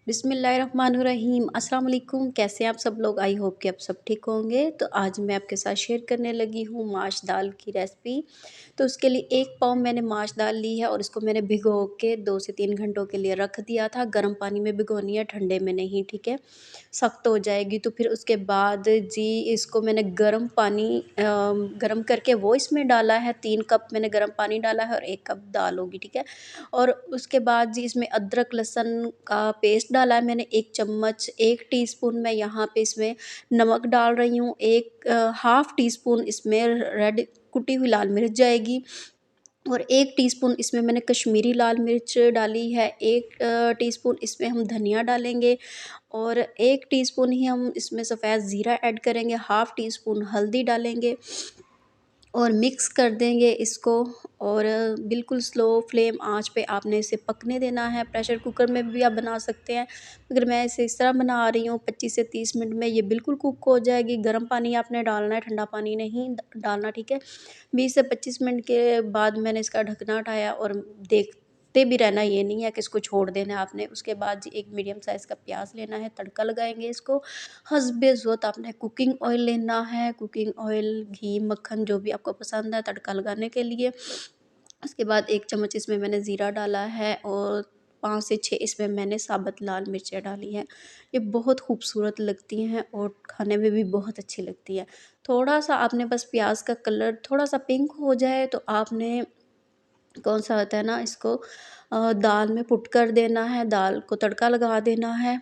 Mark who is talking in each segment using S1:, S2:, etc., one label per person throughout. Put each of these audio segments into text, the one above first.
S1: बिस्मिल्लाहिर्रहमानुर्रहीम अस्सलाम वालेकुम। कैसे हैं आप सब लोग? आई होप कि आप सब ठीक होंगे। तो आज मैं आपके साथ शेयर करने लगी हूँ माश दाल की रेसिपी। तो उसके लिए 1 पाव मैंने माश दाल ली है और इसको मैंने भिगो के 2 से 3 घंटों के लिए रख दिया था। गर्म पानी में भिगोनी है, ठंडे में नहीं, ठीक है? सख्त हो जाएगी। तो फिर उसके बाद जी इसको मैंने गर्म करके वो इसमें डाला है। 3 कप मैंने गर्म पानी डाला है और 1 कप दाल होगी, ठीक है? और उसके बाद जी इसमें अदरक लहसुन का पेस्ट डाला है मैंने 1 चम्मच, 1 टीस्पून मैं यहाँ पे इसमें नमक डाल रही हूँ, हाफ़ टी स्पून इसमें रेड कुटी हुई लाल मिर्च जाएगी और 1 टीस्पून इसमें मैंने कश्मीरी लाल मिर्च डाली है, 1 टीस्पून इसमें हम धनिया डालेंगे और 1 टीस्पून ही हम इसमें सफ़ेद ज़ीरा ऐड करेंगे, हाफ़ टी स्पून हल्दी डालेंगे और मिक्स कर देंगे इसको और बिल्कुल स्लो फ्लेम आंच पे आपने इसे पकने देना है। प्रेशर कुकर में भी आप बना सकते हैं, मगर मैं इसे इस तरह बना रही हूँ। 25 से 30 मिनट में ये बिल्कुल कुक हो जाएगी। गर्म पानी आपने डालना है, ठंडा पानी नहीं डालना, ठीक है? 20 से 25 मिनट के बाद मैंने इसका ढकना उठाया और देखते भी रहना, ये नहीं है कि इसको छोड़ देना है आपने। उसके बाद जी एक मीडियम साइज़ का प्याज लेना है, तड़का लगाएंगे इसको। हस्बे ज़रूरत आपने कुकिंग ऑयल लेना है, कुकिंग ऑयल, घी, मक्खन जो भी आपको पसंद है तड़का लगाने के लिए। उसके बाद 1 चम्मच इसमें मैंने ज़ीरा डाला है और 5 से 6 इसमें मैंने साबुत लाल मिर्चें डाली हैं। ये बहुत खूबसूरत लगती हैं और खाने में भी बहुत अच्छी लगती है। थोड़ा-सा आपने बस प्याज़ का कलर थोड़ा-सा पिंक हो जाए तो आपने कौन-सा होता है ना इसको दाल में पुट कर देना है, दाल को तड़का लगा देना है,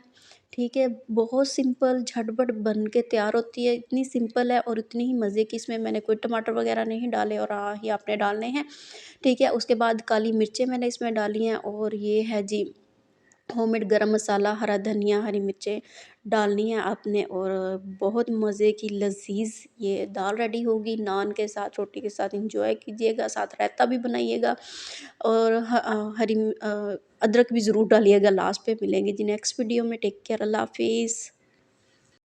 S1: ठीक है? बहुत सिंपल झटपट बन के तैयार होती है, इतनी सिंपल है और इतनी ही मज़े की। इसमें मैंने कोई टमाटर वगैरह नहीं डाले और ही आपने डालने हैं, ठीक है? उसके बाद काली मिर्चें मैंने इसमें डाली हैं और ये है जी होममेड गरम मसाला, हरा धनिया, हरी मिर्चें डालनी है आपने और बहुत मज़े की लज़ीज़ ये दाल रेडी होगी। नान के साथ, रोटी के साथ एंजॉय कीजिएगा, साथ रायता भी बनाइएगा और अदरक भी ज़रूर डालिएगा। लास्ट पे मिलेंगे जी नेक्स्ट वीडियो में। टेक केयर, अल्लाह हाफ़िज़।